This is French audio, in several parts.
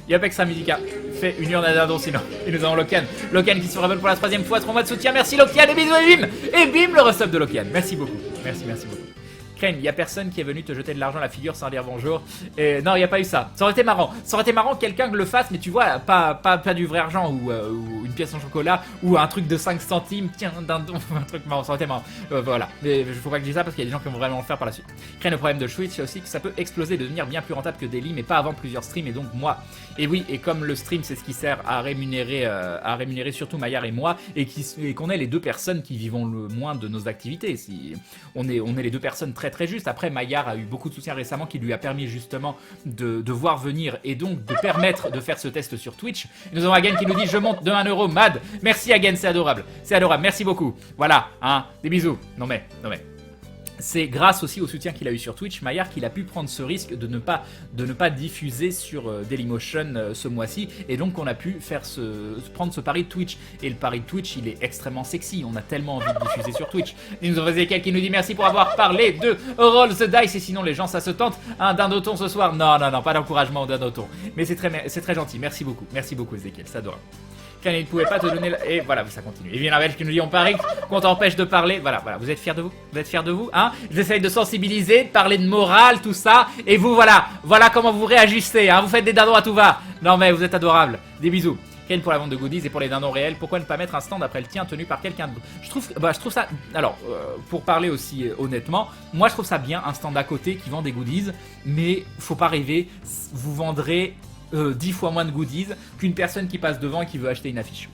Yopex Musica fait une urne à dindon sinon. Et nous avons Lokian. Lokian qui se révèle pour la 3ème fois, 3 mois de soutien. Merci Lokian et bisous et bim. Et bim le resub de Lokian. Merci beaucoup. Merci beaucoup. Crane, il y a personne qui est venu te jeter de l'argent à la figure sans dire bonjour. Et non, il n'y a pas eu ça. Ça aurait été marrant. Ça aurait été marrant que quelqu'un le fasse, mais tu vois, pas du vrai argent ou une pièce en chocolat ou un truc de 5 centimes. Tiens, d'un don, un truc marrant. Ça aurait été marrant. Voilà. Mais il faut pas que je dise ça parce qu'il y a des gens qui vont vraiment le faire par la suite. Crane, le problème de Twitch, c'est aussi que ça peut exploser et devenir bien plus rentable que Daily, mais pas avant plusieurs streams et donc moi. Et oui, et comme le stream, c'est ce qui sert à rémunérer surtout Maillard et moi, et qu'on est les deux personnes qui vivons le moins de nos activités. Si on est les deux personnes très juste. Après, Maillard a eu beaucoup de soutien récemment qui lui a permis justement de voir venir et donc de permettre de faire ce test sur Twitch. Et nous avons Hagen qui nous dit je monte de 1 euro, Mad. Merci Hagen, c'est adorable. C'est adorable, merci beaucoup. Voilà, hein, des bisous. Non mais. C'est grâce aussi au soutien qu'il a eu sur Twitch, Maillard, qu'il a pu prendre ce risque de ne pas diffuser sur Dailymotion ce mois-ci. Et donc on a pu prendre ce pari de Twitch. Et le pari de Twitch, il est extrêmement sexy. On a tellement envie de diffuser sur Twitch. Et nous avons Ezekiel qui nous dit merci pour avoir parlé de Roll the Dice. Et sinon les gens, ça se tente. Un dindoton ce soir. Non, pas d'encouragement au dindoton. Mais c'est très gentil. Merci beaucoup Ezekiel, c'est adorable. Il ne pouvait pas te donner et voilà, ça continue. Et vient la Belge qui nous dit on parie qu'on t'empêche de parler. Voilà, vous êtes fiers de vous, hein? J'essaye de sensibiliser, de parler de morale, tout ça. Et vous, voilà comment vous réagissez, hein? Vous faites des dindons à tout va. Non mais vous êtes adorables. Des bisous. Ken pour la vente de goodies et pour les dindons réels, pourquoi ne pas mettre un stand après le tien tenu par quelqu'un d'autre? Je trouve ça... Alors, pour parler aussi honnêtement, moi je trouve ça bien un stand à côté qui vend des goodies, mais faut pas rêver, vous vendrez 10 fois moins de goodies qu'une personne qui passe devant et qui veut acheter une affiche.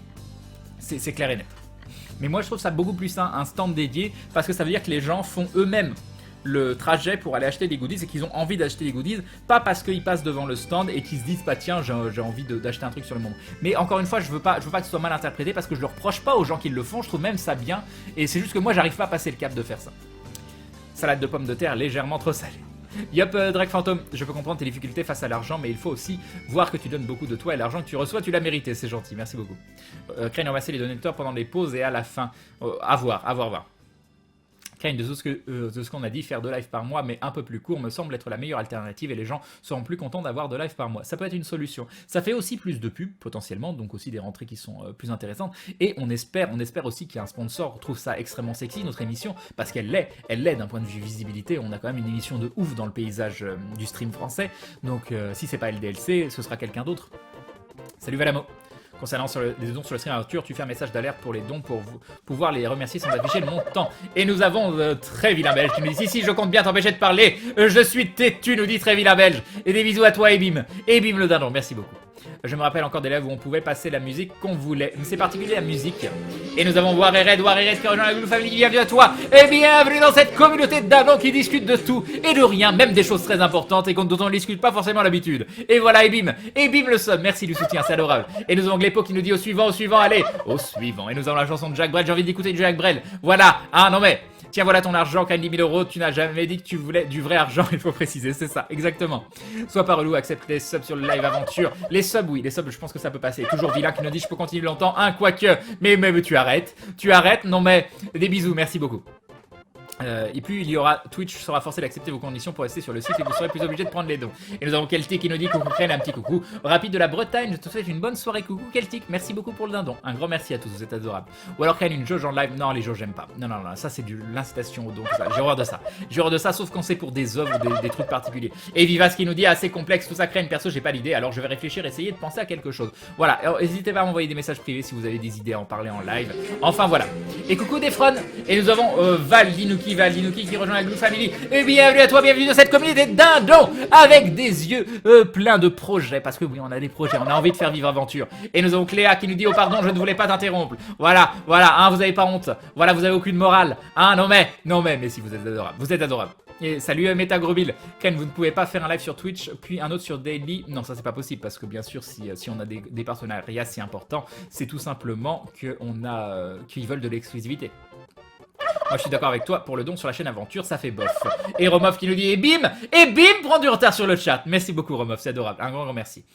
C'est clair et net. Mais moi je trouve ça beaucoup plus sain, un stand dédié, parce que ça veut dire que les gens font eux-mêmes le trajet pour aller acheter des goodies et qu'ils ont envie d'acheter des goodies, pas parce qu'ils passent devant le stand et qu'ils se disent bah tiens j'ai envie d'acheter un truc sur le monde. Mais encore une fois je veux pas que ce soit mal interprété parce que je le reproche pas aux gens qui le font, je trouve même ça bien et c'est juste que moi j'arrive pas à passer le cap de faire ça. Salade de pommes de terre légèrement trop salée. Yup, Drake Phantom, je peux comprendre tes difficultés face à l'argent, mais il faut aussi voir que tu donnes beaucoup de toi et l'argent que tu reçois, tu l'as mérité, c'est gentil, merci beaucoup. Crane ramasser les donateurs pendant les pauses et à la fin. À voir. Crane, de ce qu'on a dit, faire 2 lives par mois, mais un peu plus court, me semble être la meilleure alternative et les gens seront plus contents d'avoir 2 lives par mois. Ça peut être une solution. Ça fait aussi plus de pubs, potentiellement, donc aussi des rentrées qui sont plus intéressantes. Et on espère aussi qu'un sponsor trouve ça extrêmement sexy, notre émission, parce qu'elle l'est d'un point de vue visibilité. On a quand même une émission de ouf dans le paysage du stream français. Donc si c'est pas LDLC, ce sera quelqu'un d'autre. Salut Valamo. Concernant les dons sur le stream Arthur, tu fais un message d'alerte pour les dons pour pouvoir les remercier sans afficher le montant. Et nous avons Très Vilain Belge qui nous dit si je compte bien t'empêcher de parler, je suis têtu, nous dit Très Vilain Belge. Et des bisous à toi Ebim. Ebim le dindon, merci beaucoup. Je me rappelle encore des lives où on pouvait passer la musique qu'on voulait. Mais c'est particulier la musique. Et nous avons Warred qui rejoint la Glue Family. Bienvenue à toi et bienvenue dans cette communauté de dindons qui discute de tout et de rien, même des choses très importantes et dont on ne discute pas forcément l'habitude. Et voilà Ebim le sub, merci du soutien, c'est adorable. Et nous avons Glepo qui nous dit au suivant, allez, au suivant. Et nous avons la chanson de Jack Brel, j'ai envie d'écouter Jack Brel. Voilà, non mais... Tiens, voilà ton argent, quand 10 000 euros, tu n'as jamais dit que tu voulais du vrai argent, il faut préciser, c'est ça, exactement. Sois pas relou, accepte les subs sur le live aventure. Les subs, oui, les subs, je pense que ça peut passer. Toujours Vilain qui nous dit, je peux continuer longtemps, quoique. Mais tu arrêtes, non mais, des bisous, merci beaucoup. Et puis Twitch sera forcé d'accepter vos conditions pour rester sur le site et vous serez plus obligé de prendre les dons. Et nous avons Celtic qui nous dit coucou Crane, un petit coucou rapide de la Bretagne, je te souhaite une bonne soirée, coucou Celtic, merci beaucoup pour le dindon, un grand merci à tous, vous êtes adorables. Ou alors Crane, une jauge en live, non les jauges j'aime pas, non, ça c'est l'incitation au don, j'ai horreur de ça, sauf quand c'est pour des œuvres ou des trucs particuliers. Et Vivas qui nous dit assez complexe tout ça Crane, perso j'ai pas l'idée, alors je vais réfléchir, essayer de penser à quelque chose. Voilà, alors n'hésitez pas à m'envoyer des messages privés si vous avez des idées à en parler en live, enfin voilà. Et coucou Defron, et nous avons Val Dinuki qui rejoint la Glue Family. Et bienvenue à toi, bienvenue dans cette communauté de dindons avec des yeux pleins de projets. Parce que oui, on a des projets, on a envie de faire vivre aventure. Et nous avons Cléa qui nous dit oh pardon, je ne voulais pas t'interrompre. Voilà, vous avez pas honte. Voilà, vous avez aucune morale. Non mais si vous êtes adorable. Et salut Metagroville. Ken, vous ne pouvez pas faire un live sur Twitch puis un autre sur Daily. Non, ça c'est pas possible parce que bien sûr si on a des partenariats si importants, c'est tout simplement qu'ils veulent de l'exclusivité. Moi, je suis d'accord avec toi pour le don sur la chaîne Aventure, ça fait bof. Et Romov qui nous dit, et bim, prend du retard sur le chat. Merci beaucoup, Romov, c'est adorable. Un grand merci.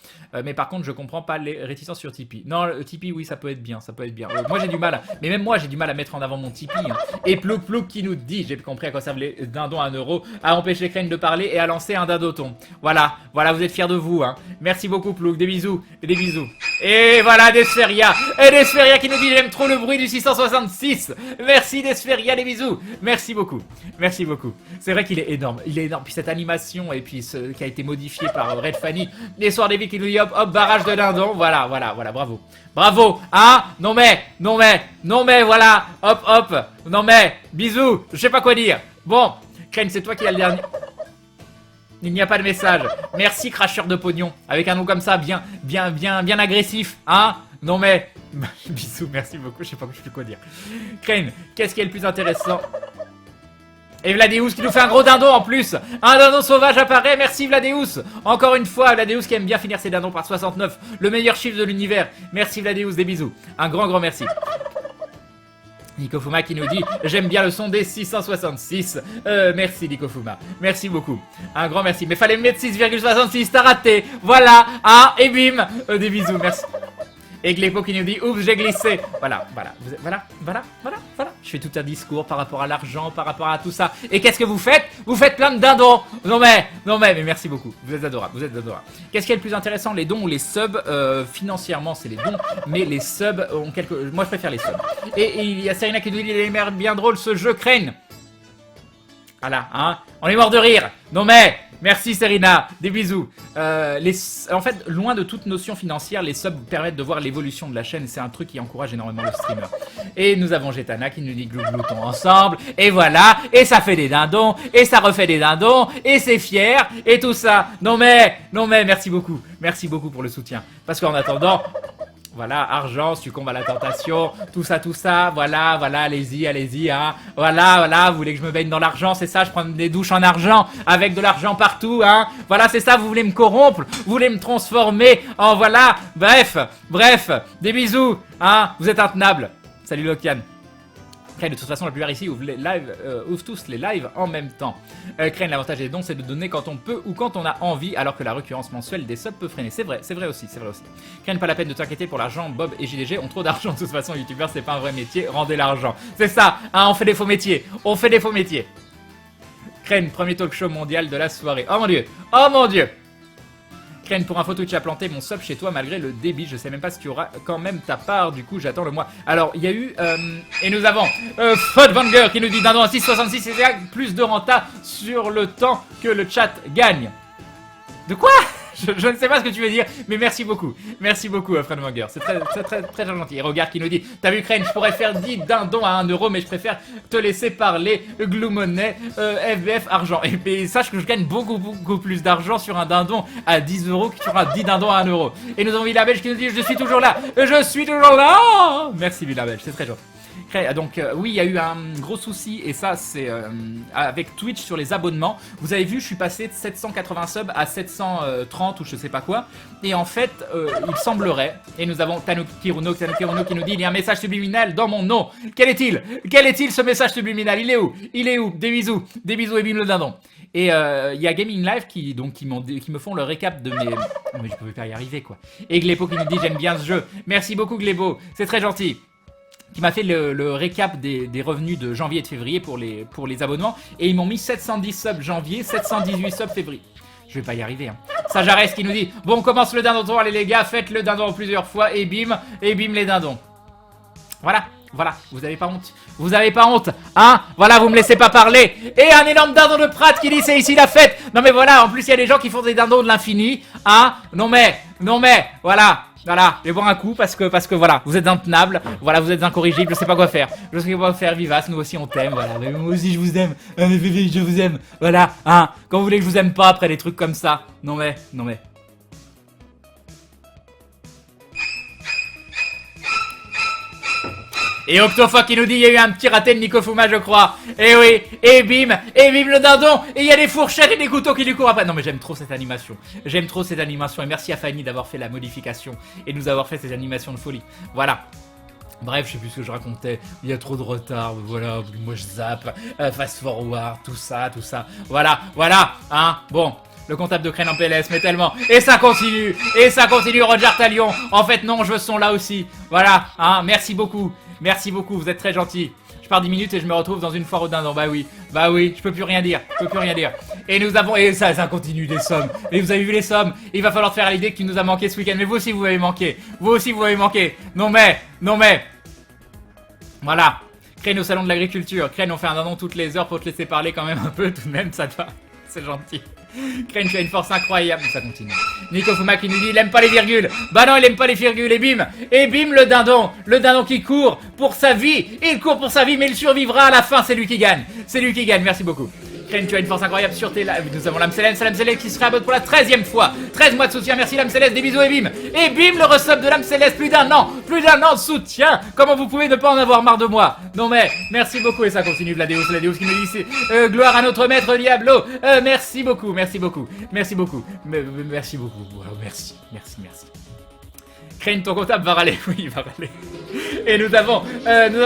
Mais par contre, je comprends pas les réticences sur Tipeee. Non, le Tipeee, oui, ça peut être bien, ça peut être bien. Moi, j'ai du mal, mais même moi, j'ai du mal à mettre en avant mon Tipeee. Hein. Et Plouk Plouk qui nous dit, j'ai compris à quoi servent les dindons à 1 euro, à empêcher Crane de parler et à lancer un dindoton. Voilà, vous êtes fiers de vous. Hein. Merci beaucoup, Plouk, des bisous, des bisous. Et voilà, Desferia. Et Desferia qui nous dit, j'aime trop le bruit du 666. Merci, Desferia, les bisous. Merci beaucoup. Merci beaucoup. C'est vrai qu'il est énorme. Il est énorme. Puis cette animation, et puis ce qui a été modifié par Red Fanny. Les soirs des vies qui nous dit hop, hop, barrage de dindon. Voilà, bravo. Bravo. Hein? Non mais, voilà. Hop, hop. Non mais, bisous. Je sais pas quoi dire. Bon, Crane, c'est toi qui as le dernier. Il n'y a pas de message. Merci, cracheur de pognon. Avec un nom comme ça, bien agressif. Hein? Non mais... Bisous, merci beaucoup. Je sais pas quoi dire. Crane, qu'est-ce qui est le plus intéressant? Et Vladeus qui nous fait un gros dindon en plus. Un dindon sauvage apparaît. Merci Vladeus. Encore une fois, Vladeus qui aime bien finir ses dindons par 69. Le meilleur chiffre de l'univers. Merci Vladeus, des bisous. Un grand merci. Nikofuma qui nous dit j'aime bien le son des 666. Merci Nikofuma. Merci beaucoup. Un grand merci. Mais fallait me mettre 6,66. T'as raté. Voilà. Ah, et bim. Des bisous. Merci. Et Glepo qui nous dit oups, j'ai glissé. Voilà. Je fais tout un discours par rapport à l'argent, par rapport à tout ça. Et qu'est-ce que vous faites? Vous faites plein de dindons. Non mais merci beaucoup. Vous êtes adorables, Qu'est-ce qui est le plus intéressant, les dons ou les subs? Financièrement, c'est les dons, mais les subs ont quelques... Moi, je préfère les subs. Et il y a Serena qui nous dit il est bien drôle ce jeu, Crane. Voilà, hein. On est mort de rire. Non mais... Merci Serena, des bisous. En fait, loin de toute notion financière, les subs permettent de voir l'évolution de la chaîne. C'est un truc qui encourage énormément le streamer. Et nous avons Jetana qui nous dit gloutons ensemble. Et voilà, et ça fait des dindons, et ça refait des dindons, et c'est fier, et tout ça. Non mais, merci beaucoup. Merci beaucoup pour le soutien. Parce qu'en attendant... Voilà, argent, succombe à la tentation, tout ça, voilà, allez-y, hein. Voilà, vous voulez que je me baigne dans l'argent, c'est ça, je prends des douches en argent, avec de l'argent partout, hein. Voilà, c'est ça, vous voulez me corrompre, vous voulez me transformer en voilà, bref, des bisous, hein, vous êtes intenables. Salut Lokian. Crane, de toute façon, la plupart ici ouvrent tous les lives en même temps. Crane, l'avantage des dons, c'est de donner quand on peut ou quand on a envie, alors que la récurrence mensuelle des subs peut freiner. C'est vrai aussi. Crane, pas la peine de t'inquiéter pour l'argent, Bob et JDG ont trop d'argent. De toute façon, youtubeur, c'est pas un vrai métier, rendez l'argent. C'est ça, hein, on fait des faux métiers. Crane, premier talk show mondial de la soirée. Oh mon dieu. Crane, pour info, Twitch a planté mon sub chez toi malgré le débit. Je sais même pas si tu auras quand même ta part. Du coup, j'attends le mois. Alors, il y a eu... et nous avons Fodvanger qui nous dit dindon à 6,66 et plus de renta sur le temps que le chat gagne. De quoi? Je ne sais pas ce que tu veux dire, mais merci beaucoup. Merci beaucoup, Fodvanger. C'est très gentil. Et regarde qui nous dit t'as vu, Crane, je pourrais faire 10 dindons à 1 euro, mais je préfère te laisser parler. Glue Money, FBF, argent. Et sache que je gagne beaucoup plus d'argent sur un dindon à 10 euros que sur un 10 dindons à 1 euro. Et nous avons Villa Belge qui nous dit je suis toujours là. Merci Villa Belge, c'est très gentil. Donc oui, il y a eu un gros souci et ça c'est avec Twitch sur les abonnements. Vous avez vu, je suis passé de 780 subs à 730 ou je sais pas quoi. Et en fait, il semblerait, et nous avons Tanukiruno qui nous dit il y a un message subliminal dans mon nom. Quel est-il ce message subliminal? Il est où? Des bisous et bim le dindon. Et il y a Gaming Live qui me font le récap de mes... Mais je pouvais pas y arriver quoi. Et Glepo qui nous dit j'aime bien ce jeu. Merci beaucoup Glepo, c'est très gentil. Qui m'a fait le récap des revenus de janvier et de février pour les abonnements. Et ils m'ont mis 710 subs janvier, 718 subs février. Je vais pas y arriver, hein. Sajarès qui nous dit bon, on commence le dindon, allez les gars, faites le dindon plusieurs fois et bim les dindons. Voilà, vous avez pas honte, hein. Voilà, vous me laissez pas parler. Et un énorme dindon de Prat qui dit c'est ici la fête. Non mais voilà, en plus il y a des gens qui font des dindons de l'infini, hein. Non mais, voilà, je vais boire un coup parce que voilà, vous êtes intenables, voilà, vous êtes incorrigibles, je sais pas quoi faire, Vivace, nous aussi on t'aime, voilà, mais moi aussi je vous aime, je vous aime, voilà, hein, quand vous voulez que je vous aime pas après des trucs comme ça, non mais. Et Octofa qui nous dit il y a eu un petit raté de Nikofuma, je crois. Et oui, et bim le dindon. Et il y a des fourchettes et des couteaux qui lui courent après. Non mais j'aime trop cette animation. Et merci à Fanny d'avoir fait la modification et de nous avoir fait ces animations de folie. Voilà. Bref, je sais plus ce que je racontais, il y a trop de retard, voilà, moi je zappe, fast forward, tout ça, voilà, hein, bon, le comptable de Crane en PLS, mais tellement, et ça continue, Roger Talion, en fait non, je veux ce son là aussi, voilà, hein, merci beaucoup, vous êtes très gentils. Je pars 10 minutes et je me retrouve dans une foire au dindon, bah oui, je peux plus rien dire, Et nous avons, et ça continue des sommes, et vous avez vu les sommes, il va falloir faire l'idée que tu nous as manqué ce week-end, mais vous aussi vous m'avez manqué, non mais, voilà, Crane au salon de l'agriculture, Crane on fait un dindon toutes les heures pour te laisser parler quand même un peu, tout de même ça te va, c'est gentil. Crane, tu as une force incroyable, ça continue. Nico Fuma qui nous dit il aime pas les virgules. Bah non, il aime pas les virgules, et bim, le dindon qui court pour sa vie, il court pour sa vie, mais il survivra à la fin, c'est lui qui gagne, merci beaucoup. Crane, tu as une force incroyable sur tes lives. Nous avons l'âme Céleste qui se réabonne pour la 13e fois. 13 mois de soutien, merci l'âme Céleste, des bisous et bim. Et bim, le resub de l'âme Céleste, plus d'un an de soutien. Comment vous pouvez ne pas en avoir marre de moi? Non mais, merci beaucoup et ça continue, Vladeus qui me dit gloire à notre maître Diablo. Merci beaucoup. Merci. Crane, ton comptable va râler, oui, il va râler. Et nous avons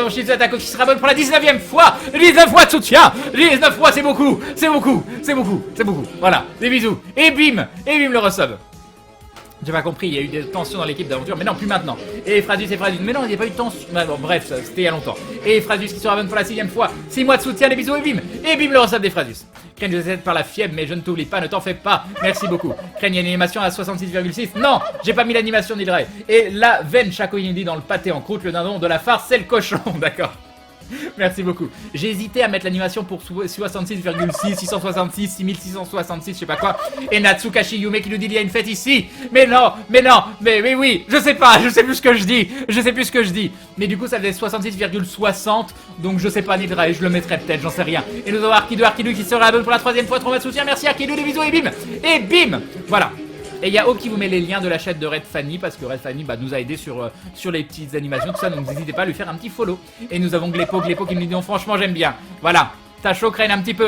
Shizu Atako qui se rabonne pour la 19e fois. 19 fois de soutien. 19 fois, c'est beaucoup. Voilà, des bisous. Et bim, le resub. J'ai pas compris, il y a eu des tensions dans l'équipe d'aventure, mais non, plus maintenant. Et Fradus, mais non, il n'y a pas eu de tension. Bah, bon, bref, c'était il y a longtemps. Et Fradus qui se rabonne pour la 6e fois. 6 mois de soutien, des bisous et bim, le resub des Fradus. Crane, je sais par la fièvre, mais je ne t'oublie pas, ne t'en fais pas. Merci beaucoup. Crane, il y a une animation à 66,6. Non, j'ai pas mis l'animation d'Hydray. Et la veine Chaco dit dans le pâté en croûte, le dindon de la farce, c'est le cochon, d'accord. Merci beaucoup. J'ai hésité à mettre l'animation pour 66,6, 666, 6666, je sais pas quoi. Et Natsukashi Yume qui nous dit il y a une fête ici. Mais oui, je sais plus ce que je dis. Mais du coup ça faisait 66,60, donc je sais pas Nidra, je le mettrai peut-être, j'en sais rien. Et nous avons Arkidu qui sera abonné pour la 3e fois, 3 mois de soutien, merci Arkidu, des bisous et bim, voilà. Et il y a Hope qui vous met les liens de la chaîne de Red Fanny, parce que Red Fanny nous a aidé sur les petites animations, tout ça, donc n'hésitez pas à lui faire un petit follow. Et nous avons Glepo qui nous dit non, franchement j'aime bien. Voilà, t'as chaud Crane un petit peu.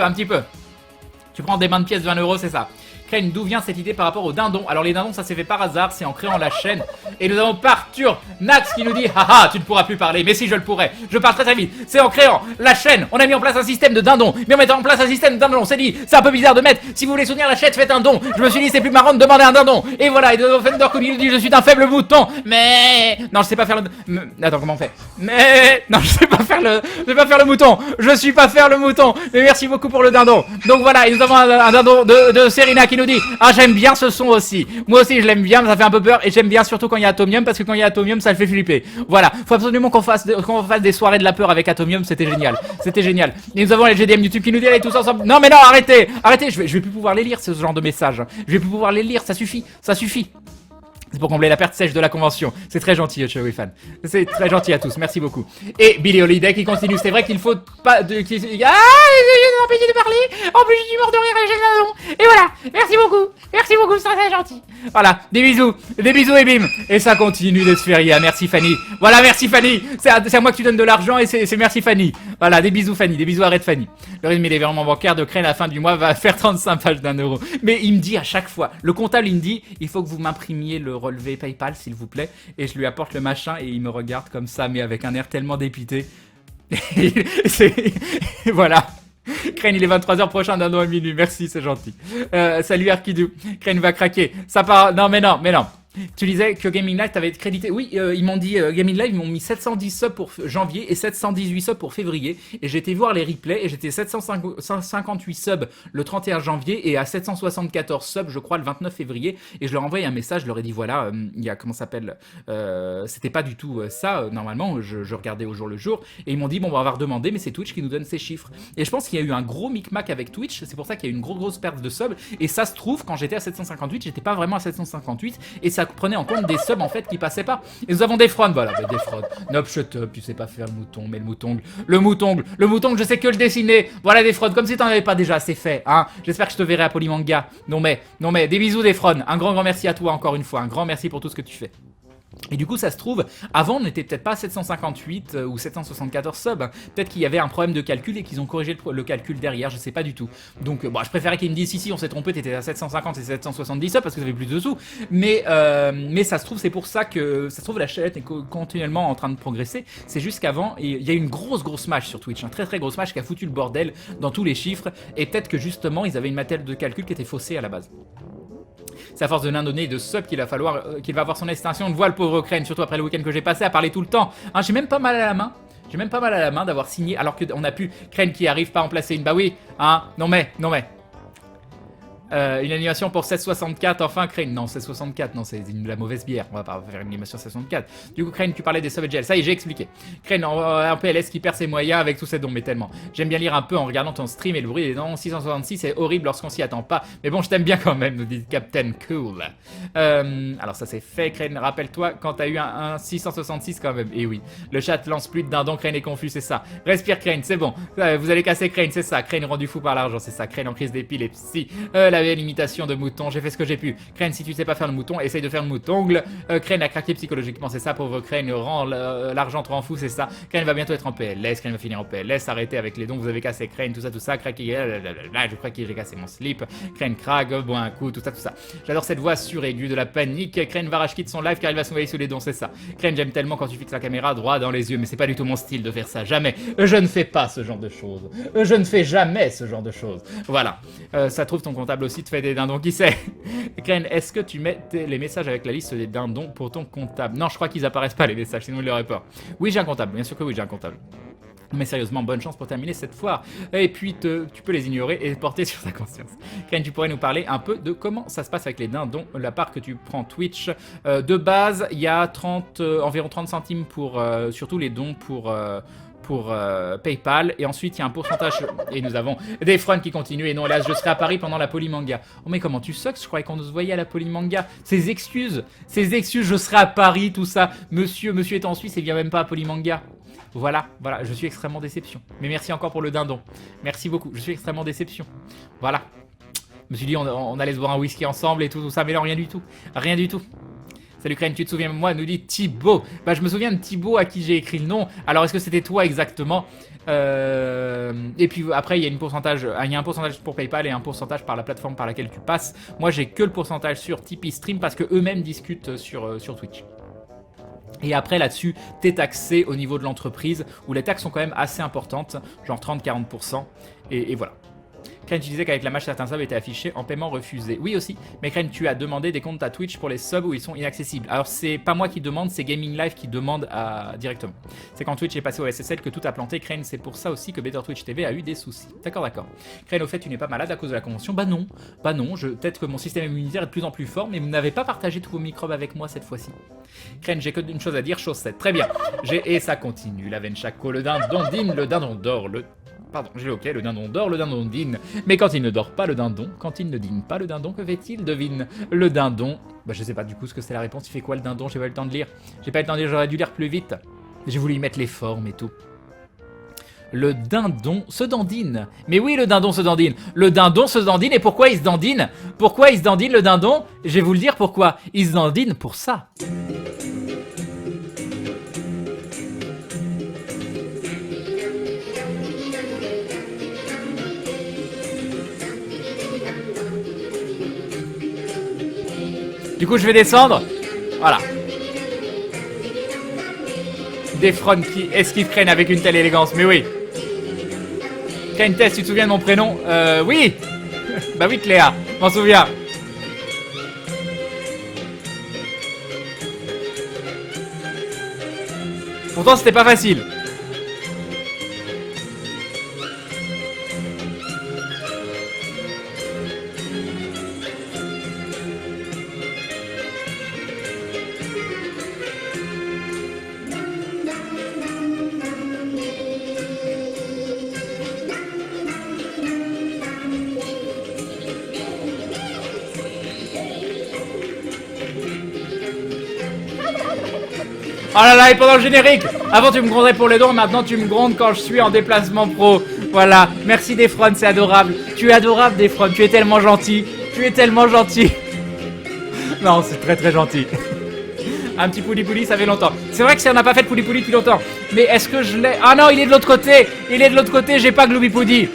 Tu prends des mains de pièces de 1€, c'est ça. Crane, d'où vient cette idée par rapport aux dindons? Alors les dindons ça s'est fait par hasard, c'est en créant la chaîne. Et nous avons Partur Nax qui nous dit haha, tu ne pourras plus parler, mais si je le pourrais. Je parle très vite, c'est en créant la chaîne. On a mis en place un système de dindons, mais en mettant en place un système de dindons, on s'est dit c'est un peu bizarre de mettre, si vous voulez soutenir la chaîne, faites un don. Je me suis dit c'est plus marrant de demander un dindon. Et voilà, et nous avons Fendor qui nous dit je suis un faible mouton, mais... Non, je sais pas faire le... Attends, comment on fait? Mais... Non, je sais pas faire le mouton. Je suis pas faire le mouton, mais merci beaucoup pour le dindon. Donc voilà, et nous avons un dindon de Serena qui nous dit ah j'aime bien ce son aussi, moi aussi je l'aime bien, mais ça fait un peu peur, et j'aime bien surtout quand il y a Atomium, parce que quand il y a Atomium ça le fait flipper. Voilà, faut absolument qu'on fasse des soirées de la peur avec Atomium, c'était génial. Et nous avons les GDM YouTube qui nous disent allez tous ensemble, non mais non arrêtez, je vais plus pouvoir les lire ce genre de messages, ça suffit. C'est pour combler la perte sèche de la convention. C'est très gentil, Fan. C'est très gentil à tous, merci beaucoup. Et Billy Holiday qui continue, c'est vrai qu'il faut pas de... Ah, j'ai empêché de parler. En plus, je suis mort de rire et j'ai le nom. Et voilà, merci beaucoup, c'est très gentil. Voilà, des bisous et bim. Et ça continue de se faire rire, merci Fanny. Voilà, merci Fanny. C'est à moi que tu donnes de l'argent et c'est merci Fanny. Voilà, des bisous Fanny, des bisous à Red Fanny. Le rythme des virements bancaires de Crane à la fin du mois va faire 35 pages d'1€. Mais il me dit à chaque fois, le comptable il me dit, il faut que vous m'imprimiez le relevé PayPal s'il vous plaît, et je lui apporte le machin et il me regarde comme ça mais avec un air tellement dépité. Voilà. Crane il est 23h prochain d'un an à minuit, merci c'est gentil. Salut Arkidu, Crane va craquer. Ça part... Non mais non. Tu disais que Gaming Live t'avais crédité. Oui, ils m'ont dit Gaming Live, ils m'ont mis 710 subs pour janvier et 718 subs pour février. Et j'ai été voir les replays et j'étais 758 subs le 31 janvier et à 774 subs, je crois, le 29 février. Et je leur ai envoyé un message, je leur ai dit voilà, il y a comment ça s'appelle c'était pas du tout ça, normalement, je regardais au jour le jour. Et ils m'ont dit bon, on va redemander, mais c'est Twitch qui nous donne ces chiffres. Et je pense qu'il y a eu un gros micmac avec Twitch, c'est pour ça qu'il y a eu une grosse perte de subs. Et ça se trouve, quand j'étais à 758, j'étais pas vraiment à 758 et ça prenait en compte des subs en fait qui passaient pas. Et nous avons des fraudes, voilà, des fraudes. Nope, shut up, tu sais pas faire le mouton, mais le mouton, je sais que le dessiner. Voilà des fraudes, comme si t'en avais pas déjà assez fait, hein. J'espère que je te verrai à Polymanga. Non mais, des bisous des fraudes. Un grand merci à toi encore une fois, un grand merci pour tout ce que tu fais. Et du coup, ça se trouve, avant, on n'était peut-être pas à 758 ou 774 subs. Peut-être qu'il y avait un problème de calcul et qu'ils ont corrigé le calcul derrière, je sais pas du tout. Donc, bon, je préférais qu'ils me disent si, on s'est trompé, t'étais à 750 et 770 subs parce que ça fait plus de sous. Mais ça se trouve, c'est pour ça que ça se trouve, la chaîne est continuellement en train de progresser. C'est juste qu'avant, il y a eu une grosse match sur Twitch, un très gros match qui a foutu le bordel dans tous les chiffres. Et peut-être que justement, ils avaient une méthode de calcul qui était faussée à la base. C'est à force de nain donné et de sub qu'il va avoir son extinction. On voit le pauvre Crane, surtout après le week-end que j'ai passé à parler tout le temps. Hein, j'ai même pas mal à la main. J'ai même pas mal à la main d'avoir signé alors qu'on a pu. Crane qui arrive pas à en placer une. Bah oui, hein, non mais. Une animation pour 1664, enfin Crane. Non, 1664, non, c'est de la mauvaise bière. On va pas faire une animation 1664. Du coup, Crane, tu parlais des subs gel. Ça y est, j'ai expliqué. Crane, en PLS qui perd ses moyens avec tous ces dons, mais tellement. J'aime bien lire un peu en regardant ton stream et le bruit des dons. 666, c'est horrible lorsqu'on s'y attend pas. Mais bon, je t'aime bien quand même, nous dit Captain Cool. Alors, ça c'est fait, Crane. Rappelle-toi quand t'as eu un 666 quand même. Et oui, le chat lance plus de dindons. Crane est confus, c'est ça. Respire, Crane, c'est bon. Vous allez casser Crane, c'est ça. Crane rendu fou par l'argent, c'est ça. Crane en crise d'épilepsie. La l'imitation de mouton, j'ai fait ce que j'ai pu. Crane, si tu sais pas faire le mouton, essaye de faire le moutongle. Crane a craqué psychologiquement, c'est ça, pauvre Crane, l'argent te rend fou, c'est ça. Crane va bientôt être en PLS, Crane va finir en PLS, arrêtez avec les dons, vous avez cassé Crane, tout ça, craqué, je crois que j'ai cassé mon slip. Crane craque, boit un coup, tout ça. J'adore cette voix suraiguë de la panique. Crane va rage quitte son live car il va se noyer sous les dons, c'est ça. Crane, j'aime tellement quand tu fixes la caméra droit dans les yeux, mais c'est pas du tout mon style de faire ça, jamais. Je ne fais pas ce genre de choses. Je ne fais jamais ce genre de choses. Voilà. Ça trouve ton comptable aussi te fait des dindons, qui sait. Crane, est-ce que tu mets les messages avec la liste des dindons pour ton comptable? Non, je crois qu'ils apparaissent pas les messages, sinon il aurait peur. Oui, j'ai un comptable, bien sûr que oui, j'ai un comptable. Mais sérieusement, bonne chance pour terminer cette foire. Et puis, tu peux les ignorer et porter sur ta conscience. Crane, tu pourrais nous parler un peu de comment ça se passe avec les dindons, la part que tu prends Twitch. De base, il y a environ 30 centimes pour surtout les dons pour PayPal, et ensuite il y a un pourcentage, et nous avons des fronts qui continuent, et non hélas je serai à Paris pendant la Polymanga. Oh mais comment tu sucks, je croyais qu'on se voyait à la Polymanga. Ces excuses, je serai à Paris, tout ça, monsieur est en Suisse et vient même pas à Polymanga. Voilà, je suis extrêmement déception. Mais merci encore pour le dindon, merci beaucoup, je suis extrêmement déception. Voilà, je me suis dit on allait se boire un whisky ensemble et tout ça, mais non, rien du tout. Salut Crane, tu te souviens de moi? Nous dit Thibaut. Bah je me souviens de Thibaut à qui j'ai écrit le nom. Alors est-ce que c'était toi exactement? Et puis après il y a un pourcentage pour PayPal et un pourcentage par la plateforme par laquelle tu passes. Moi j'ai que le pourcentage sur Tipeee Stream parce que eux-mêmes discutent sur Twitch. Et après là-dessus, t'es taxé au niveau de l'entreprise où les taxes sont quand même assez importantes, genre 30-40%. Et voilà. Crane, tu disais qu'avec la match, certains subs étaient affichés en paiement refusé. Oui aussi, mais Crane, tu as demandé des comptes à Twitch pour les subs où ils sont inaccessibles. Alors c'est pas moi qui demande, c'est Gaming Live qui demande directement. C'est quand Twitch est passé au SSL que tout a planté. Crane, c'est pour ça aussi que Better Twitch TV a eu des soucis. D'accord. Crane, au fait, tu n'es pas malade à cause de la convention? Bah non, peut-être que mon système immunitaire est de plus en plus fort, mais vous n'avez pas partagé tous vos microbes avec moi cette fois-ci. Crane, j'ai que une chose à dire, chaussette. Très bien. Et ça continue. La veine chaco, le dindon dîne, le dindon dort, Pardon, j'ai ok, le dindon dort, le dindon dîne. Mais quand il ne dort pas le dindon, quand il ne dîne pas le dindon, que fait-il? Devine. Le dindon. Bah, je sais pas du coup ce que c'est la réponse. Il fait quoi le dindon? J'ai pas eu le temps de lire. J'aurais dû lire plus vite. J'ai voulu y mettre les formes et tout. Le dindon se dandine. Mais oui, le dindon se dandine. Le dindon se dandine. Et pourquoi il se dandine? Pourquoi il se dandine le dindon? Je vais vous le dire pourquoi. Il se dandine pour ça. Du coup, je vais descendre. Voilà. Des fronts qui esquivent Crane avec une telle élégance. Mais oui. Crane Test, tu te souviens de mon prénom? Oui. Bah oui, Cléa. M'en souviens. Pourtant, c'était pas facile. Oh là là, et pendant le générique, avant tu me grondais pour les dons, maintenant tu me grondes quand je suis en déplacement pro. Voilà, merci Defron, c'est adorable. Tu es adorable Defron, tu es tellement gentil. Non, c'est très très gentil. Un petit pouli pouli, ça fait longtemps. C'est vrai que si on n'a pas fait de pouli pouli depuis longtemps. Mais est-ce que je l'ai? Ah non, il est de l'autre côté. Il est de l'autre côté, j'ai pas Glooby Poudi.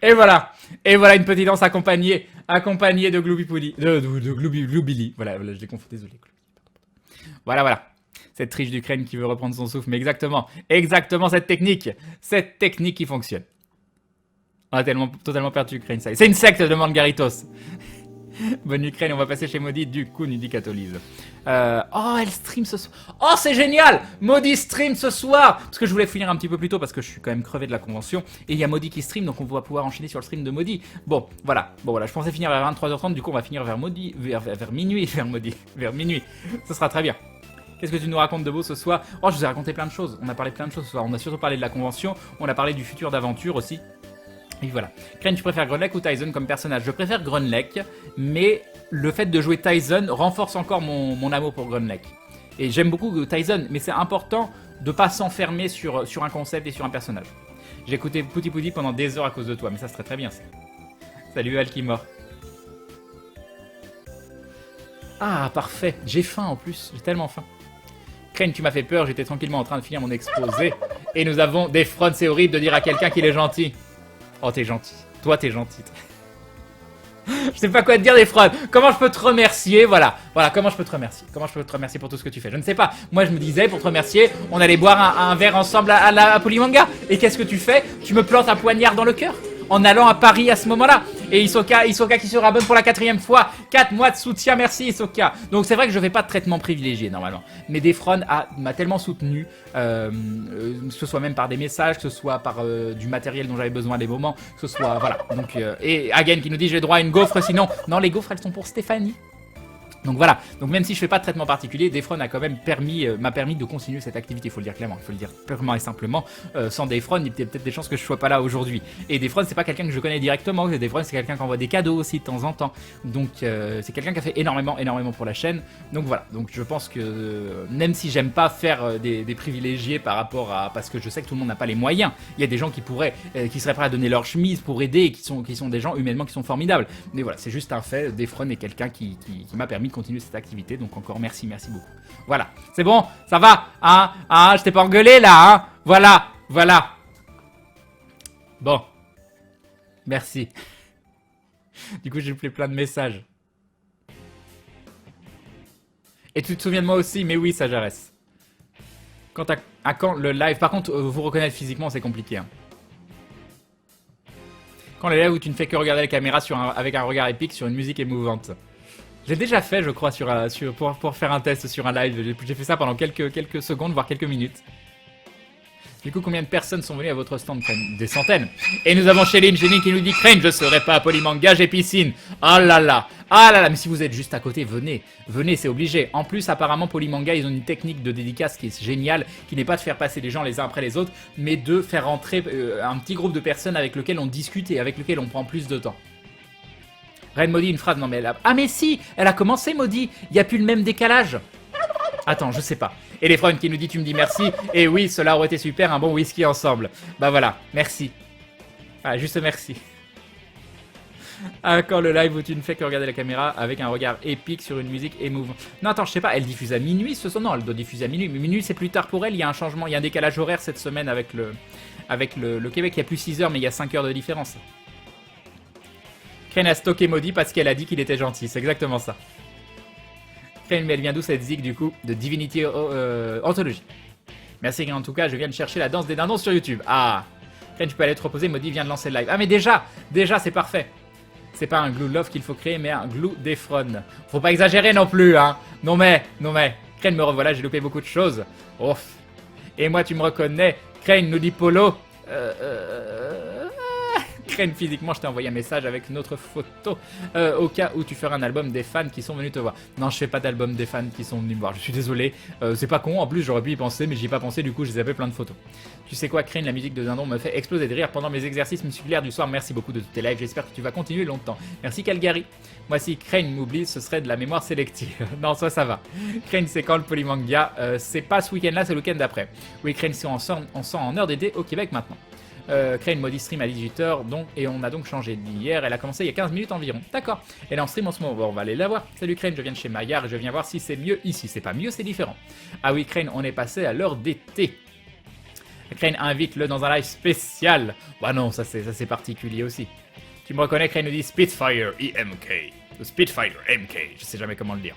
Et voilà. Et voilà une petite danse accompagnée de Glooby Pouli. De Gloobily. Voilà, je l'ai confondu, désolé. Voilà, voilà. Cette triche d'Ukraine qui veut reprendre son souffle. Mais exactement cette technique. Cette technique qui fonctionne. On a totalement perdu Ukraine, ça y est. C'est une secte, demande Garitos. Bonne Ukraine, on va passer chez Maudit, du coup, nous dit Catholise. Oh, elle stream ce soir. Oh, c'est génial! Maudit stream ce soir! Parce que je voulais finir un petit peu plus tôt parce que je suis quand même crevé de la convention. Et il y a Maudit qui stream, donc on va pouvoir enchaîner sur le stream de Maudit. Bon, voilà. Je pensais finir vers 23h30, du coup, on va finir vers Maudit, vers minuit, vers minuit. Ce sera très bien. Qu'est-ce que tu nous racontes de beau ce soir? Oh, je vous ai raconté plein de choses. On a parlé plein de choses ce soir. On a surtout parlé de la convention. On a parlé du futur d'aventure aussi. Et voilà. Crane, tu préfères Grunlech ou Tyson comme personnage? Je préfère Grunlech, mais le fait de jouer Tyson renforce encore mon amour pour Grunlech. Et j'aime beaucoup Tyson, mais c'est important de pas s'enfermer sur un concept et sur un personnage. J'ai écouté Pouti Pouti pendant des heures à cause de toi, mais ça serait très bien ça. Salut Alkimor. Ah, parfait. J'ai faim en plus, j'ai tellement faim. Crane, tu m'as fait peur, j'étais tranquillement en train de finir mon exposé. Et nous avons des fraudes, c'est horrible de dire à quelqu'un qu'il est gentil. Oh, t'es gentil. Toi, t'es gentil. Je sais pas quoi te dire, des fraudes. Comment je peux te remercier? Voilà, comment je peux te remercier? Comment je peux te remercier pour tout ce que tu fais? Je ne sais pas. Moi, je me disais, pour te remercier, on allait boire un verre ensemble à Polymanga. Et qu'est-ce que tu fais? Tu me plantes un poignard dans le cœur en allant à Paris à ce moment-là. Et Hisoka qui se rabonne pour la 4e fois. 4 mois de soutien, merci Hisoka. Donc c'est vrai que je fais pas de traitement privilégié normalement. Mais Defron m'a tellement soutenu, que ce soit même par des messages, que ce soit par du matériel dont j'avais besoin à des moments, que ce soit, voilà. Donc, et Hagen qui nous dit j'ai droit à une gaufre sinon. Non, les gaufres elles sont pour Stéphanie. Donc voilà, donc même si je fais pas de traitement particulier, Defron a quand même m'a permis de continuer cette activité, il faut le dire clairement, il faut le dire purement et simplement. Sans Defron, il y a peut-être des chances que je sois pas là aujourd'hui. Et Defron, c'est pas quelqu'un que je connais directement, Defron c'est quelqu'un qui envoie des cadeaux aussi de temps en temps. Donc c'est quelqu'un qui a fait énormément pour la chaîne. Donc voilà, donc je pense que même si j'aime pas faire des privilégiés par rapport à, parce que je sais que tout le monde n'a pas les moyens, il y a des gens qui seraient prêts à donner leur chemise pour aider et qui sont des gens humainement qui sont formidables. Mais voilà, c'est juste un fait, Defron est quelqu'un qui m'a permis de continuer cette activité, donc encore merci beaucoup. Voilà, c'est bon, ça va, je t'ai pas engueulé là, hein, voilà. Bon, merci. Du coup, j'ai fait plein de messages. Et tu te souviens de moi aussi, mais oui, ça j'arrête. Quand le live, par contre, vous reconnaître physiquement, c'est compliqué. Hein. Quand le live où tu ne fais que regarder la caméra avec un regard épique sur une musique émouvante. J'ai déjà fait, je crois, pour faire un test sur un live. J'ai fait ça pendant quelques secondes, voire quelques minutes. Du coup, combien de personnes sont venues à votre stand? Des centaines. Et nous avons Chéline qui nous dit Crane, je serai pas à Polymanga, j'ai piscine. Ah là là, mais si vous êtes juste à côté, venez, c'est obligé. En plus, apparemment, Polymanga, ils ont une technique de dédicace qui est géniale, qui n'est pas de faire passer les gens les uns après les autres, mais de faire entrer un petit groupe de personnes avec lequel on discute et avec lequel on prend plus de temps. Ren Maudit, une phrase, non mais elle a... Ah mais si, elle a commencé Maudit, il n'y a plus le même décalage. Attends, je sais pas. Et les Freunes qui nous dit, tu me dis merci. Et oui, cela aurait été super, un bon whisky ensemble. Bah voilà, merci. Ah, juste merci. Quand le live où tu ne fais que regarder la caméra avec un regard épique sur une musique émouvante. Non, attends, je sais pas, elle diffuse à minuit ce soir. Non, elle doit diffuser à minuit. Mais minuit, c'est plus tard pour elle. Il y a un changement, il y a un décalage horaire cette semaine avec le Québec. Il y a plus 6 heures, mais il y a 5 heures de différence. Crane a stocké Maudit parce qu'elle a dit qu'il était gentil. C'est exactement ça. Crane, mais elle vient d'où cette zig du coup? De Divinity Anthology. Merci en tout cas, je viens de chercher la danse des dindons sur YouTube. Ah, Crane, je peux aller te reposer. Maudit vient de lancer le live. Ah, mais déjà, c'est parfait. C'est pas un glue love qu'il faut créer, mais un glue Defron. Faut pas exagérer non plus, hein. Non mais. Crane, me revoilà, j'ai loupé beaucoup de choses. Ouf. Et moi, tu me reconnais. Crane nous dit Polo. Crane, physiquement, je t'ai envoyé un message avec notre photo au cas où tu feras un album des fans qui sont venus te voir. Non, je fais pas d'album des fans qui sont venus me voir, je suis désolé. C'est pas con, en plus j'aurais pu y penser, mais j'y ai pas pensé, du coup je les avais plein de photos. Tu sais quoi, Crane, la musique de Dindon me fait exploser de rire pendant mes exercices musculaires du soir. Merci beaucoup de tous tes lives, j'espère que tu vas continuer longtemps. Merci Calgary. Moi, si Crane m'oublie, ce serait de la mémoire sélective. Non, ça va. Crane, c'est quand le Polymanga c'est pas ce week-end-là, c'est le week-end d'après. Oui, Crane, si on sent en heure d'été au Québec maintenant. Crane Modi stream à 18h, donc, et on a donc changé d'hier. Elle a commencé il y a 15 minutes environ. D'accord. Elle est en stream en ce moment. Bon, on va aller la voir. Salut Crane, je viens de chez Maillard et je viens voir si c'est mieux ici. C'est pas mieux, c'est différent. Ah oui, Crane, on est passé à l'heure d'été. Crane, invite-le dans un live spécial. Bah non, ça c'est particulier aussi. Tu me reconnais, Crane nous dit Spitfire IMK. Ou Spitfire MK, je sais jamais comment le dire.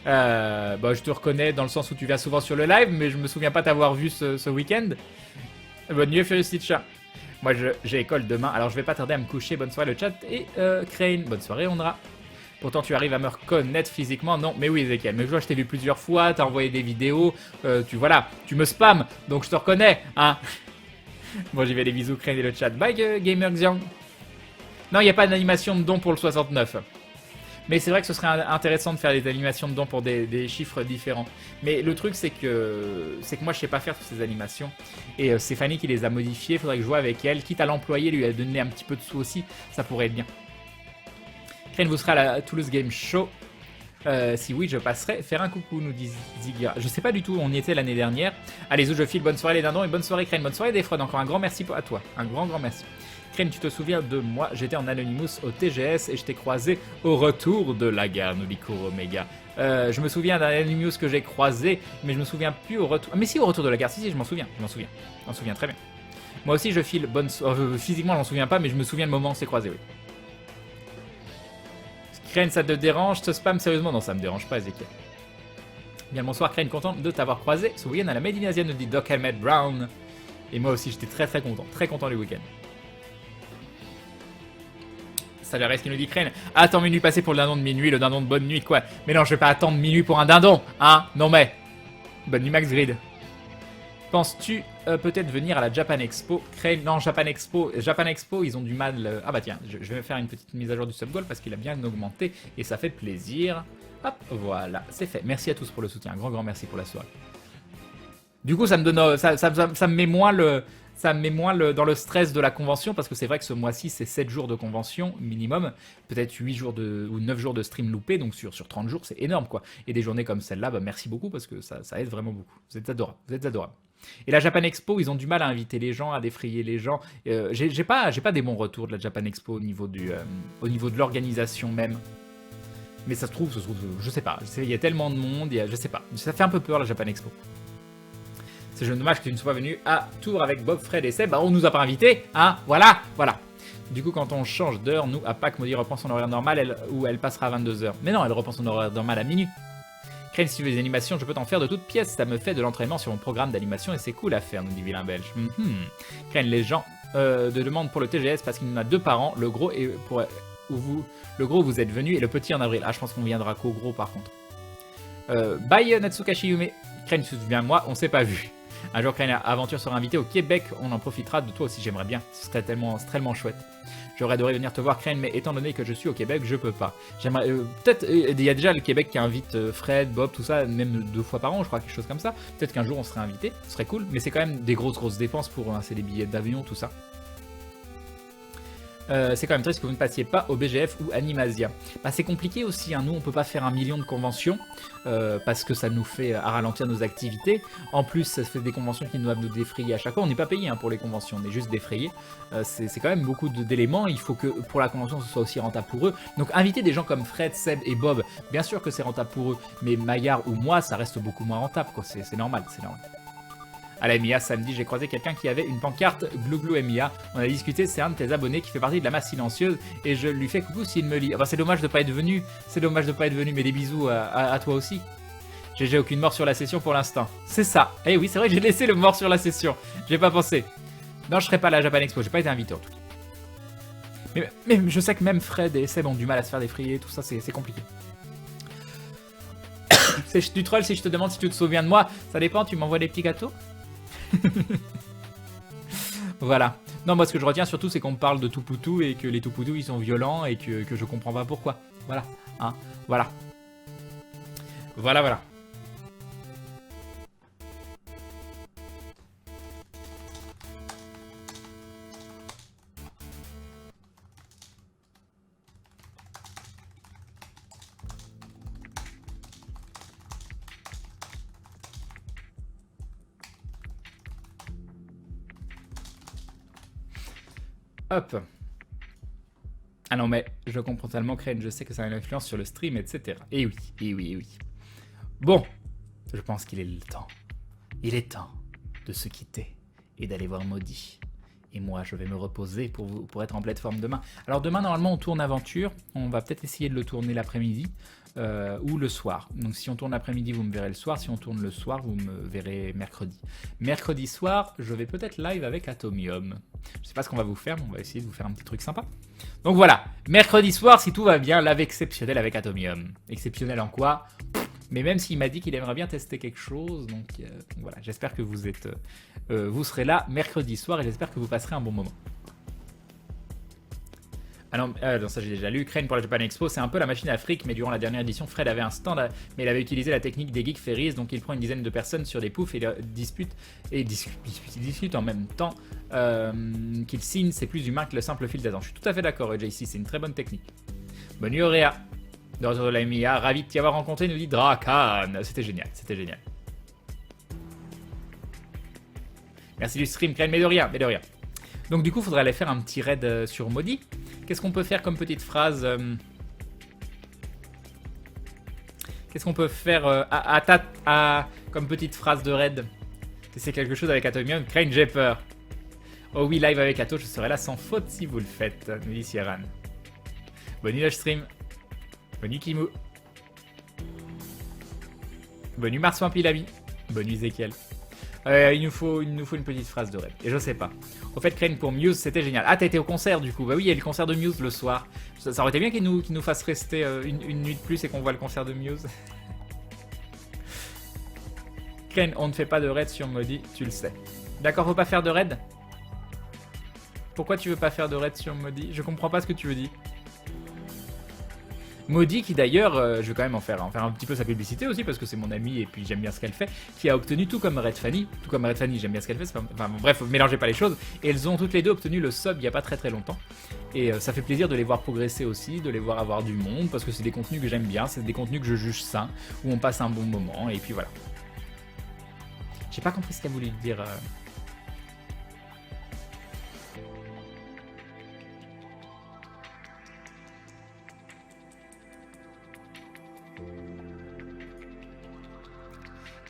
Bah, je te reconnais dans le sens où tu viens souvent sur le live, mais je me souviens pas t'avoir vu ce week-end. Bonne nuit, Furious Stitcher. Moi, j'ai école demain, alors je vais pas tarder à me coucher. Bonne soirée, le chat. Et Crane, bonne soirée, Ondra. Pourtant, tu arrives à me reconnaître physiquement. Non, mais oui, Ezekiel. Mais je t'ai vu plusieurs fois, t'as envoyé des vidéos. Tu me spams, donc je te reconnais, hein. Bon, j'y vais, les bisous, Crane et le chat. Bye, Gamer Xiang. Non, il n'y a pas d'animation de don pour le 69. Mais c'est vrai que ce serait intéressant de faire des animations de dons pour des chiffres différents. Mais le truc, c'est que moi, je sais pas faire toutes ces animations. Et c'est Fanny qui les a modifiées. Il faudrait que je joue avec elle. Quitte à l'employer, lui a donné un petit peu de sous aussi. Ça pourrait être bien. Crane, vous serez à la Toulouse Game Show. Si oui, je passerai faire un coucou, nous dit Ziga. Je sais pas du tout, on y était l'année dernière. Allez, où je file. Bonne soirée les dindons et bonne soirée Crane. Bonne soirée Defraud. Encore un grand merci à toi. Un grand merci. Crane, tu te souviens de moi? J'étais en Anonymous au TGS et je t'ai croisé au retour de la gare, nous dit Kuro Omega. Je me souviens d'un Anonymous que j'ai croisé, mais je me souviens plus au retour. Mais si, au retour de la gare, si, je m'en souviens. Je m'en souviens très bien. Moi aussi, je file bonne soirée. Physiquement, je m'en souviens pas, mais je me souviens le moment où on s'est croisé, oui. Crane, ça te dérange? Ce spam, sérieusement? Non, ça me dérange pas, Ezekiel. Bien, bonsoir, Crane, content de t'avoir croisé ce week-end à la Made in Asia, nous dit Doc Helmet Brown. Et moi aussi, j'étais très content du week-end. Salut Reste qui nous dit Crane. Attends minuit passé pour le dindon de minuit, le dindon de bonne nuit, quoi. Mais non, je vais pas attendre minuit pour un dindon, hein. Non mais. Bonne nuit Max Grid. Penses-tu peut-être venir à la Japan Expo? Crane, non, Japan Expo, ils ont du mal. Ah bah tiens, je vais faire une petite mise à jour du subgoal parce qu'il a bien augmenté et ça fait plaisir. Hop, voilà, c'est fait. Merci à tous pour le soutien, un grand merci pour la soirée. Du coup, ça me donne, ça me met moins dans le stress de la convention parce que c'est vrai que ce mois-ci, c'est 7 jours de convention minimum, peut-être 8 jours ou 9 jours de stream loupé, donc sur 30 jours, c'est énorme quoi. Et des journées comme celle-là, bah, merci beaucoup parce que ça aide vraiment beaucoup. Vous êtes adorables. Et la Japan Expo, ils ont du mal à inviter les gens, à défrayer les gens. J'ai pas des bons retours de la Japan Expo au niveau de l'organisation même. Mais ça se trouve, je sais pas. Il y a tellement de monde, je sais pas. Ça fait un peu peur la Japan Expo. C'est dommage que tu ne sois pas venu à Tours avec Bob, Fred et Seb. Bah, on nous a pas invités, hein. Voilà. Du coup, quand on change d'heure, nous, à Pâques, Maudit reprend son horaire normal où elle passera à 22h. Mais non, elle reprend son horaire normal à minuit. Crane, si tu veux des animations, je peux t'en faire de toutes pièces. Ça me fait de l'entraînement sur mon programme d'animation et c'est cool à faire, nous dit Vilain Belge. Crane, les gens de demande pour le TGS parce qu'il en a 2 par an. Le gros est pour le gros, vous êtes venu et le petit en avril. Ah, je pense qu'on viendra qu'au gros par contre. Bye Natsukashi Yume. Crane, tu te souviens de moi, on s'est pas vu. Un jour, Crane Aventure sera invité au Québec, on en profitera de toi aussi, j'aimerais bien, ce serait tellement chouette. J'aurais adoré venir te voir, Crane, mais étant donné que je suis au Québec, je peux pas. J'aimerais, peut-être, il y a déjà le Québec qui invite Fred, Bob, tout ça, même 2 fois par an, je crois, quelque chose comme ça. Peut-être qu'un jour on serait invité, ce serait cool, mais c'est quand même des grosses dépenses pour, c'est des billets d'avion, tout ça. C'est quand même triste que vous ne passiez pas au BGF ou Animasia. Bah, c'est compliqué aussi, hein. Nous on peut pas faire 1 million de conventions parce que ça nous fait ralentir nos activités. En plus ça fait des conventions qui doivent nous défrayer à chaque fois. On n'est pas payé pour les conventions, on est juste défrayé. C'est quand même beaucoup d'éléments. Il faut que pour la convention ce soit aussi rentable pour eux. Donc inviter des gens comme Fred, Seb et Bob, bien sûr que c'est rentable pour eux, mais Maillard ou moi ça reste beaucoup moins rentable, quoi. C'est normal, c'est normal. À la MIA, samedi, j'ai croisé quelqu'un qui avait une pancarte Glouglou MIA. On a discuté, c'est un de tes abonnés qui fait partie de la masse silencieuse et je lui fais coucou s'il me lit. Enfin, c'est dommage de pas être venu, mais des bisous à toi aussi. J'ai aucune mort sur la session pour l'instant. C'est ça. Eh oui, c'est vrai que j'ai laissé le mort sur la session. J'ai pas pensé. Non, je serai pas à la Japan Expo, j'ai pas été invité en tout cas. Mais je sais que même Fred et Seb ont du mal à se faire défrayer, tout ça, c'est compliqué. C'est du troll si je te demande si tu te souviens de moi. Ça dépend, tu m'envoies des petits gâteaux. Voilà. Non, moi ce que je retiens surtout c'est qu'on me parle de Tuputu et que les Tuputu ils sont violents et que je comprends pas pourquoi. Voilà, hein, voilà. Voilà, voilà. Hop. Ah non, mais je comprends totalement, Crane, je sais que ça a une influence sur le stream, etc. Et oui, et oui, et oui. Bon, je pense qu'il est le temps. Il est temps de se quitter et d'aller voir Maudit. Et moi, je vais me reposer pour être en pleine forme demain. Alors demain, normalement, on tourne Aventure. On va peut-être essayer de le tourner l'après-midi ou le soir. Donc si on tourne l'après-midi, vous me verrez le soir. Si on tourne le soir, vous me verrez mercredi. Mercredi soir, je vais peut-être live avec Atomium. Je sais pas ce qu'on va vous faire, mais on va essayer de vous faire un petit truc sympa. Donc voilà, mercredi soir, si tout va bien, live exceptionnel avec Atomium. Exceptionnel en quoi? Mais même s'il m'a dit qu'il aimerait bien tester quelque chose, donc voilà, j'espère que vous serez là mercredi soir et j'espère que vous passerez un bon moment. Ah non, ça j'ai déjà lu, Crane pour la Japan Expo, c'est un peu la machine à fric, mais durant la dernière édition, Fred avait un stand, mais il avait utilisé la technique des Geek Ferries, donc il prend une dizaine de personnes sur des poufs et discute en même temps qu'il signe, c'est plus humain que le simple fil d'attente. Je suis tout à fait d'accord, JC, c'est une très bonne technique. Bonne nuit Auréa, de retour de la MIA, ravi de t'y avoir rencontré, nous dit Drakan, c'était génial, c'était génial. Merci du stream, Crane, mais de rien, mais de rien. Donc du coup, il faudrait aller faire un petit raid sur Maudit. Qu'est-ce qu'on peut faire comme petite phrase Qu'est-ce qu'on peut faire comme petite phrase de raid? C'est quelque chose avec Atomium. Crane, j'ai peur. Oh oui, live avec Ato, je serai là sans faute si vous le faites, nous dit Sierran. Bonne nuit, stream. Bonne nuit, Kimou. Bonne nuit, Marsoin Pilami. Bonne nuit, Ezekiel. Il nous faut une petite phrase de raid. Et je sais pas. Au fait, Crane pour Muse, c'était génial. Ah, t'as été au concert du coup. Bah oui, il y a le concert de Muse le soir. Ça aurait été bien qu'il nous fasse rester une nuit de plus et qu'on voit le concert de Muse. Crane, on ne fait pas de raid sur Maudit, tu le sais. D'accord, faut pas faire de raid? Pourquoi tu veux pas faire de raid sur Maudit? Je comprends pas ce que tu veux dire. Maudit qui d'ailleurs, je vais quand même en faire un petit peu sa publicité aussi parce que c'est mon amie et puis j'aime bien ce qu'elle fait, qui a obtenu tout comme Red Fanny, j'aime bien ce qu'elle fait, enfin bref, mélangez pas les choses, et elles ont toutes les deux obtenu le sub il y a pas très longtemps, et ça fait plaisir de les voir progresser aussi, de les voir avoir du monde, parce que c'est des contenus que j'aime bien, c'est des contenus que je juge sains, où on passe un bon moment, et puis voilà. J'ai pas compris ce qu'elle voulait dire...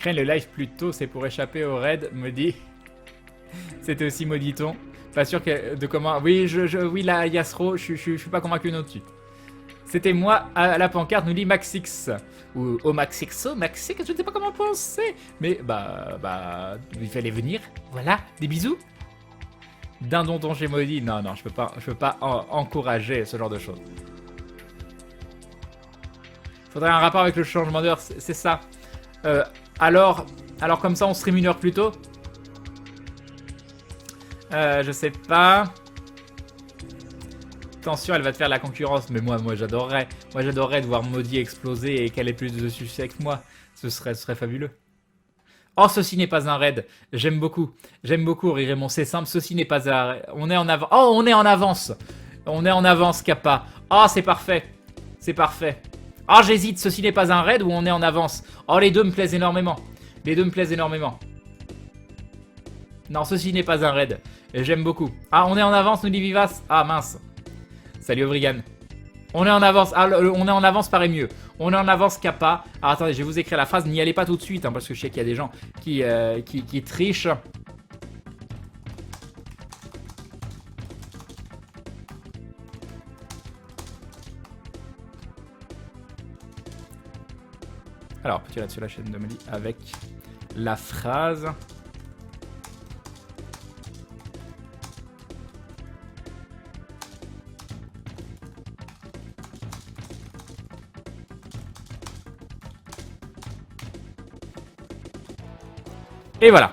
Crane le live plus tôt, c'est pour échapper au raid, me dit. C'était aussi Mauditon. Pas sûr que de comment. Oui, oui, là, Yasro, je suis pas convaincu non dessus. C'était moi à la pancarte, nous dit Maxix. Ou au Maxixo, Maxix, je ne sais pas comment penser. Mais il fallait venir. Voilà, des bisous. Dindon ton chez Maudit. Non, je peux pas encourager ce genre de choses. Faudrait un rapport avec le changement d'heure, c'est ça. Alors comme ça on stream une heure plus tôt. Je sais pas. Attention, elle va te faire la concurrence. Mais moi j'adorerais. Moi j'adorerais de voir Maudit exploser et qu'elle ait plus de succès que moi. Ce serait fabuleux. Oh, ceci n'est pas un raid. J'aime beaucoup, Rirémon. C'est simple, ceci n'est pas un raid. On est en avance. Oh, on est en avance. On est en avance, Kappa. Oh, c'est parfait. C'est parfait. Ah, j'hésite, ceci n'est pas un raid ou on est en avance? Oh, les deux me plaisent énormément. Non, ceci n'est pas un raid. J'aime beaucoup. Ah, on est en avance, nous dit Vivas. Ah, mince. Salut, Obrigan. On est en avance. Ah, on est en avance paraît mieux. On est en avance, Kappa. Alors, attendez, je vais vous écrire la phrase. N'y allez pas tout de suite, hein, parce que je sais qu'il y a des gens qui trichent. Alors, petit raid sur la chaîne de Maudit avec la phrase. Et voilà.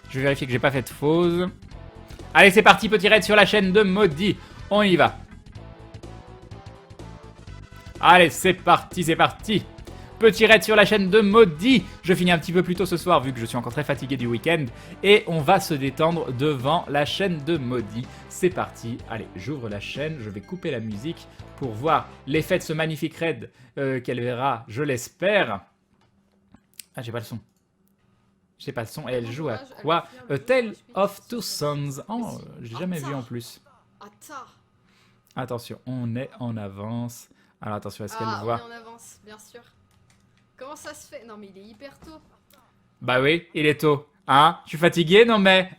Je vais vérifier que j'ai pas fait de pause. Allez, c'est parti, petit raid sur la chaîne de Maudit. On y va. Allez, c'est parti, c'est parti. Petit raid sur la chaîne de Maudit. Je finis un petit peu plus tôt ce soir vu que je suis encore très fatigué du week-end. Et on va se détendre devant la chaîne de Maudit. C'est parti. Allez, j'ouvre la chaîne. Je vais couper la musique pour voir l'effet de ce magnifique raid qu'elle verra, je l'espère. Ah, j'ai pas le son. J'ai pas le son. Et elle joue à quoi? A Tale of Two Sons. Oh, j'ai jamais vu en plus. Attention, on est en avance. Alors attention, est-ce qu'elle voit? On est en avance, bien sûr. Comment ça se fait? Non mais il est hyper tôt. Bah oui, il est tôt. Hein? Je suis fatigué? Non mais...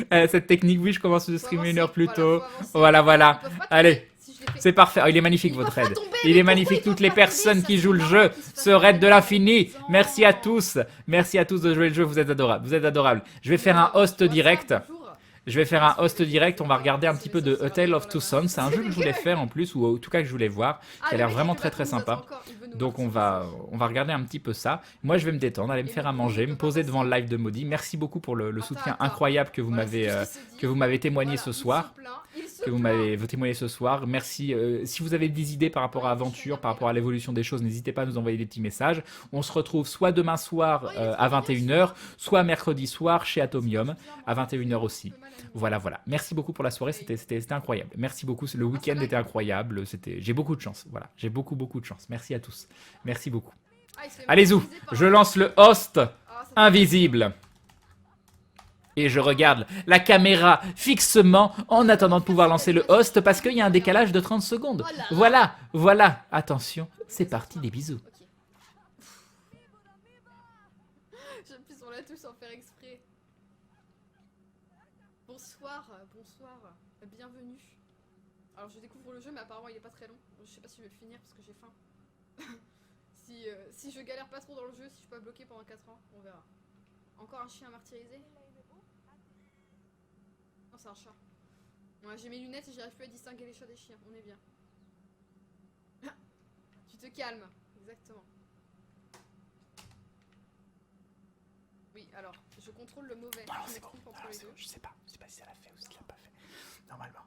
cette technique, oui, je commence le stream une heure plus tôt. Voilà. Allez, c'est parfait. Oh, il est magnifique votre raid. Il est magnifique, toutes les personnes qui jouent le jeu. Ce raid de l'infini. Merci à tous. Merci à tous de jouer le jeu, vous êtes adorables. Vous êtes adorables. Je vais faire un host direct. On va regarder un petit peu de A Tale of Two Sons. C'est un jeu que je voulais faire en plus, ou en tout cas que je voulais voir, qui a l'air vraiment très sympa. Donc on va regarder un petit peu ça. Moi je vais me détendre, aller me faire à manger, me poser devant le live de Maudit. Merci beaucoup pour le soutien incroyable que vous m'avez témoigné ce soir. Merci. Si vous avez des idées par rapport à Aventure, par rapport à l'évolution des choses, n'hésitez pas à nous envoyer des petits messages. On se retrouve soit demain soir à 21h, soit mercredi soir chez Atomium à 21h aussi. Voilà. Merci beaucoup pour la soirée, c'était incroyable. Merci beaucoup, le week-end était incroyable. J'ai beaucoup de chance. Voilà, j'ai beaucoup de chance. Merci à tous. Merci beaucoup. Allez zou, je lance le host invisible. Et je regarde la caméra fixement en attendant de pouvoir lancer le host parce qu'il y a un décalage de 30 secondes. Voilà. Attention, c'est parti, des bisous. J'appuie sur la touche sans faire exprès. Bonsoir, bienvenue. Alors je découvre le jeu mais apparemment il est pas très long. Je sais pas si je vais le finir parce que j'ai faim. si je galère pas trop dans le jeu, si je suis pas bloqué pendant 4 ans, on verra. Encore un chien martyrisé? Non, c'est un chat. Ouais, j'ai mes lunettes et j'arrive plus à distinguer les chats des chiens, on est bien. Tu te calmes, exactement. Oui, alors, je contrôle le mauvais. Alors c'est bon, je sais pas si ça l'a fait ou si ça l'a pas fait. Normalement.